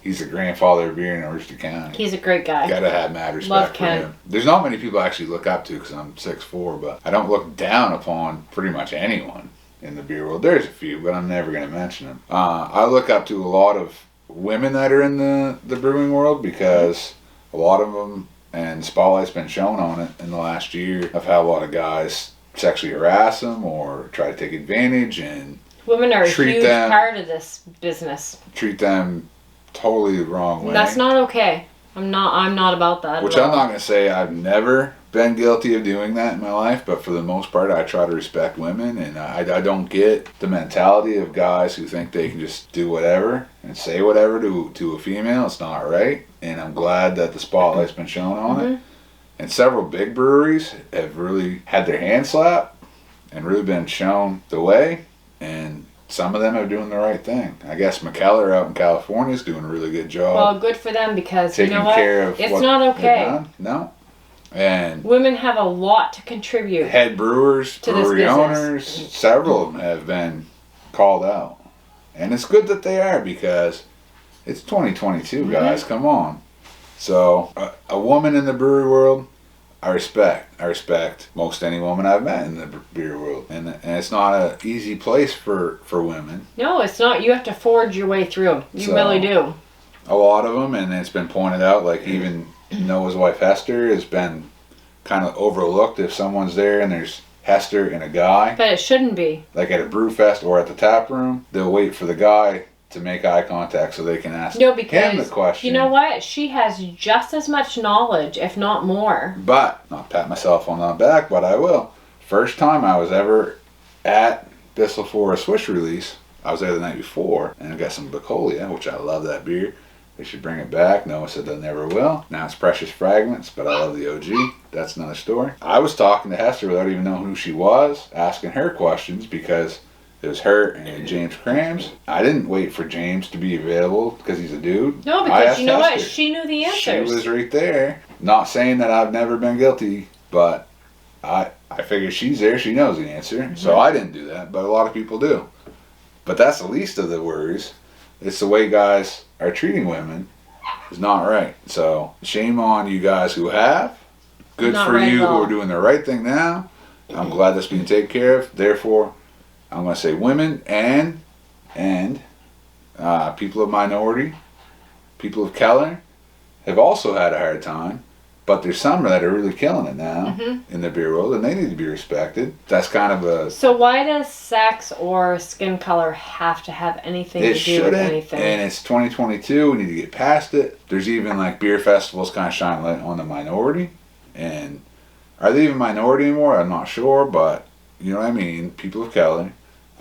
he's the grandfather of beer in Aroostook County. He's a great guy. Gotta have mad respect for him. There's not many people I actually look up to because I'm 6'4", but I don't look down upon pretty much anyone in the beer world. There's a few, but I'm never going to mention them. I look up to a lot of women that are in the brewing world because a lot of them, and spotlight's been shown on it in the last year, of how a lot of guys sexually harass them or try to take advantage, and women are a huge part of this business. Treat them totally the wrong way. That's not okay. I'm not about that. Which I'm not going to say I've never been guilty of doing that in my life, but for the most part I try to respect women, and I don't get the mentality of guys who think they can just do whatever and say whatever to a female. It's not right, and I'm glad that the spotlight's been shown on it. And several big breweries have really had their hand slapped and really been shown the way, and some of them are doing the right thing. I guess McKellar out in California is doing a really good job. Well, good for them, because taking you know what? Care of it's not okay. No. And women have a lot to contribute. Head brewers, brewery owners, several of them have been called out. And it's good that they are, because it's 2022, guys. Come on. So, a woman in the brewery world, I respect. I respect most any woman I've met in the beer world. And it's not an easy place for women. No, it's not. You have to forge your way through. You really do. A lot of them, and it's been pointed out, like even Noah's wife Hester has been kind of overlooked if someone's there and there's Hester and a guy. But it shouldn't be. Like at a brew fest or at the tap room, they'll wait for the guy to make eye contact so they can ask him the question. You know what? She has just as much knowledge, if not more. But, not pat myself on the back, but I will. First time I was ever at Bissell for a Swiss release, I was there the night before, and I got some Bacolia, which I love that beer. They should bring it back. Noah said they never will. Now it's Precious Fragments, but I love the OG. That's another story. I was talking to Hester without even knowing who she was, asking her questions, because it was her and James Crams. I didn't wait for James to be available because he's a dude. No, because you know what? She knew the answers. She was right there. Not saying that I've never been guilty, but I figure she's there. She knows the answer. So I didn't do that, but a lot of people do. But that's the least of the worries. It's the way guys are treating women is not right. So shame on you guys who have. Good Not for right you at who all. are doing the right thing now. I'm glad that's being taken care of. Therefore, I'm going to say women and people of minority, people of color have also had a hard time. But there's some that are really killing it now in the beer world, and they need to be respected. That's kind of a... So why does sex or skin color have to have anything to do with anything? And it's 2022. We need to get past it. There's even like beer festivals kind of shine light on the minority. And are they even minority anymore? I'm not sure, but you know what I mean. People of color.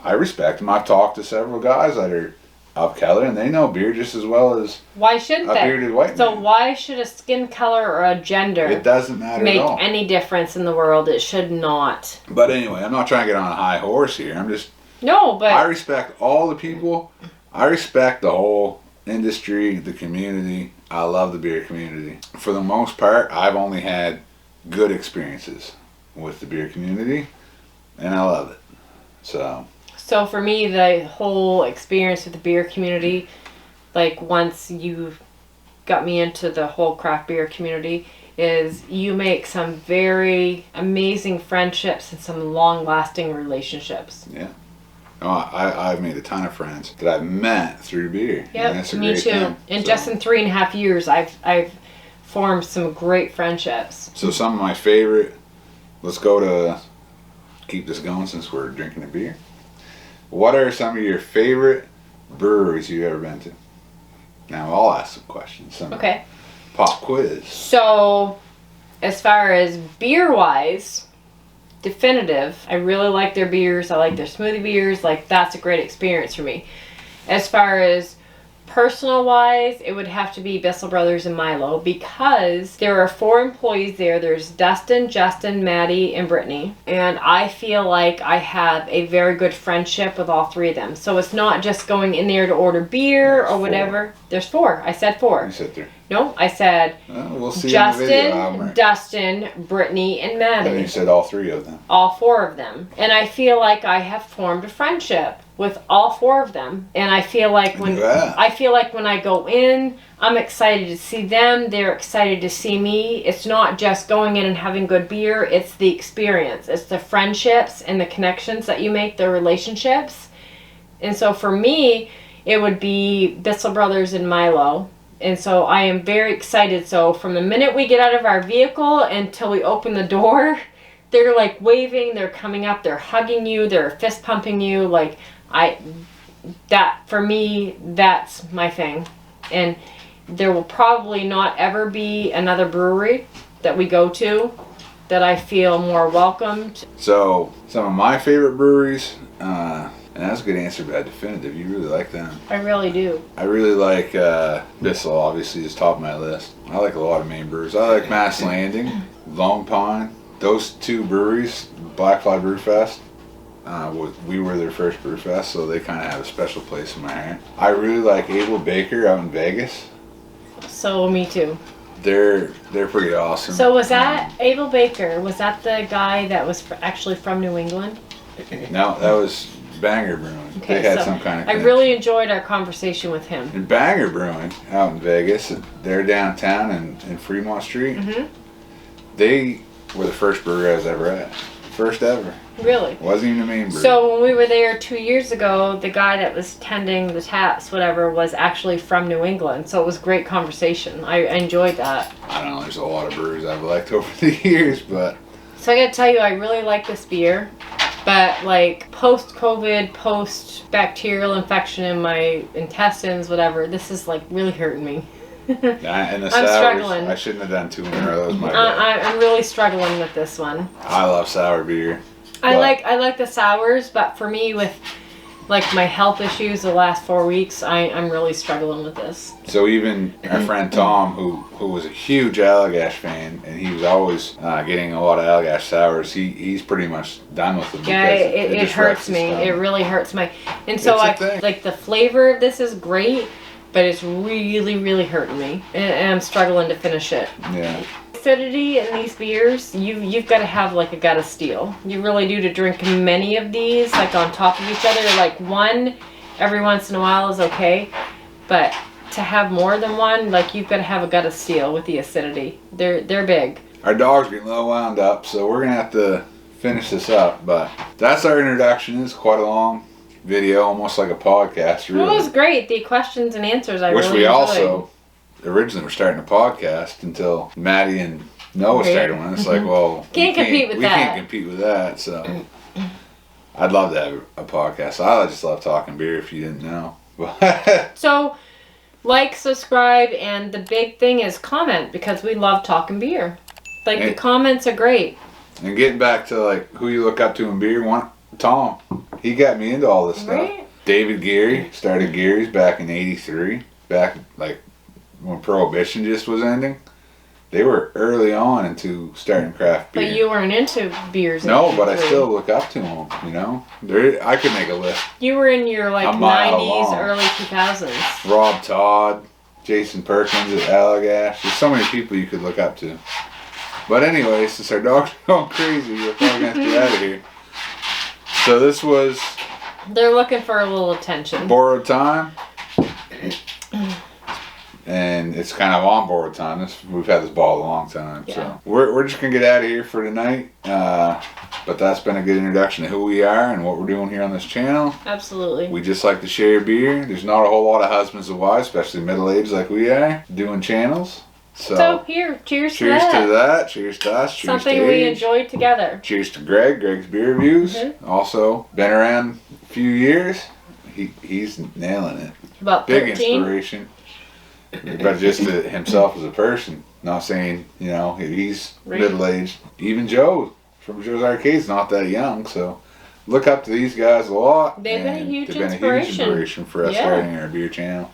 I respect them. I've talked to several guys that are of color, and they know beer just as well as why shouldn't a they? bearded white So man. why should a skin color or a gender It doesn't matter make at all. any difference in the world? It should not. But anyway, I'm not trying to get on a high horse here. I'm just... No, but... I respect all the people. I respect the whole industry, the community. I love the beer community. For the most part, I've only had good experiences with the beer community, and I love it. So for me, the whole experience with the beer community, like once you got me into the whole craft beer community, is you make some very amazing friendships and some long-lasting relationships. Yeah. Oh, I've made a ton of friends that I've met through beer. Yep, me too. And just in 3.5 years, I've formed some great friendships. So some of my favorite, let's go to keep this going since we're drinking a beer. What are some of your favorite breweries you've ever been to? Now I'll ask some questions. Okay. Pop quiz. So, as far as beer-wise, definitive. I really like their beers. I like their smoothie beers. Like, that's a great experience for me. As far as personal-wise, it would have to be Bissell Brothers and Milo, because there are 4 employees there. There's Dustin, Justin, Maddie, and Brittany. And I feel like I have a very good friendship with all 3 of them. So it's not just going in there to order beer or whatever. There's 4. I said 4. You said 3. No, I said We'll see Justin, Dustin, Brittany, and Maddie. And you said all 3 of them. All 4 of them. And I feel like I have formed a friendship with all 4 of them. And I feel like when I go in, I'm excited to see them. They're excited to see me. It's not just going in and having good beer. It's the experience. It's the friendships and the connections that you make, the relationships. And so for me, it would be Bissell Brothers and Milo. And so I am very excited. So from the minute we get out of our vehicle until we open the door, they're like waving, they're coming up, they're hugging you, they're fist pumping you. Like, for me, that's my thing. And there will probably not ever be another brewery that we go to that I feel more welcomed. So some of my favorite breweries, and that's a good answer, but definitive. You really like them. I really do. I really like Bissell, obviously, is top of my list. I like a lot of main breweries. I like Mass Landing, Long Pine. Those 2 breweries, Black Fly Brew Fest, we were their first brew fest, so they kind of have a special place in my heart. I really like Abel Baker out in Vegas. So me too. They're pretty awesome. So was that Abel Baker? Was that the guy that was actually from New England? No, that was Banger Brewing. Okay, They had so some kind of I connection. really enjoyed our conversation with him. And Banger Brewing out in Vegas, they're downtown in Fremont Street. Mm-hmm. They were the first brewery I was ever at. First ever. Really? Wasn't even a main brewery. So when we were there 2 years ago, the guy that was tending the taps, whatever, was actually from New England. So it was great conversation. I enjoyed that. I don't know, there's a lot of breweries I've liked over the years, but... So I gotta tell you, I really like this beer. But like post-COVID, post-bacterial infection in my intestines, whatever, this is like really hurting me. And the I'm sours, struggling. I shouldn't have done 2 in a row. That was my bad. I'm really struggling with this one. I love sour beer. I like the sours, but for me with like my health issues the last 4 weeks, I'm really struggling with this. So even our friend Tom, who was a huge Allagash fan, and he was always getting a lot of Allagash sours, he's pretty much done with them. Yeah, it just hurts wrecks me. his It stomach. really hurts my. And so like the flavor of this is great, but it's really, really hurting me, and I'm struggling to finish it. Yeah. Acidity in these beers, you've got to have like a gut of steel. You really do, to drink many of these like on top of each other. Like one every once in a while is okay, but to have more than one, like you've got to have a gut of steel with the acidity. They're big. Our dog's getting a little wound up, so we're gonna have to finish this up. But that's our introduction. It's quite a long video, almost like a podcast, really. Well, it was great. The questions and answers I Which really we enjoyed. also originally were starting a podcast until Maddie and Noah started one. It's like, well, Can't compete with we that. can't compete with that. So I'd love to have a podcast. I just love talking beer. If you didn't know, So, like, subscribe, and the big thing is comment, because we love talking beer. Like, the comments are great. And getting back to like who you look up to in beer, Tom, he got me into all this stuff. Right? David Geary started Geary's back in '83, back like when Prohibition just was ending. They were early on into starting craft beer. But you weren't into beers. No, but I still look up to them, you know? I could make a list. You were in your, like, A mile 90s, long. early 2000s. Rob Todd, Jason Perkins at Allagash. There's so many people you could look up to. But anyway, since our dog's going crazy, we're probably going to get out of here. So this was They're looking for a little attention. Borrowed Time. And it's kind of on borrowed time. We've had this ball a long time. Yeah. So we're just going to get out of here for tonight. But that's been a good introduction to who we are and what we're doing here on this channel. Absolutely. We just like to share beer. There's not a whole lot of husbands and wives, especially middle-aged like we are, doing channels. So here, cheers to cheers that. to that. Cheers to us. Cheers Something to we age. enjoyed together. Cheers to Greg's beer reviews. Mm-hmm. Also, been around a few years. He's nailing it. About Big 13. inspiration. But just to himself as a person. Not saying, you know, he's Right. middle-aged. Even Joe from Joe's Arcade's not that young, so look up to these guys a lot. They've been a and huge they've been a huge inspiration. inspiration for us Yeah. starting our beer channel.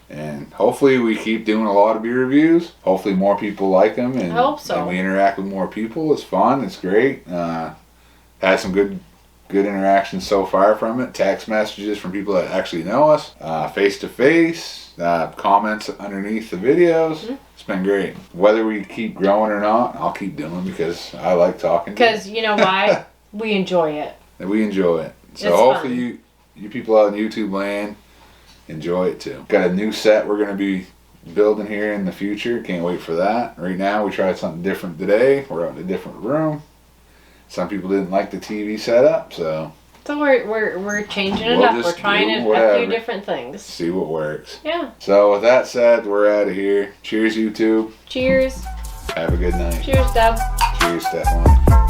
And hopefully we keep doing a lot of beer reviews. Hopefully more people like them. And, I hope so. And we interact with more people. It's fun. It's great. Had some good interactions so far from it. Text messages from people that actually know us. Face-to-face. Comments underneath the videos. Mm-hmm. It's been great. Whether we keep growing or not, I'll keep doing because I like talking. Because, you know why? We enjoy it. And we enjoy it. So It's hopefully you people out in YouTube land enjoy it too. Got a new set we're going to be building here in the future. Can't wait for that. Right now we tried something different today. We're out in a different room. Some people didn't like the TV setup, so we're changing it We'll up. We're just trying do a whatever. few different things. see what works. Yeah. So with that said, we're out of here. Cheers YouTube. Cheers. Have a good night. Cheers, Deb. Cheers Stephanie.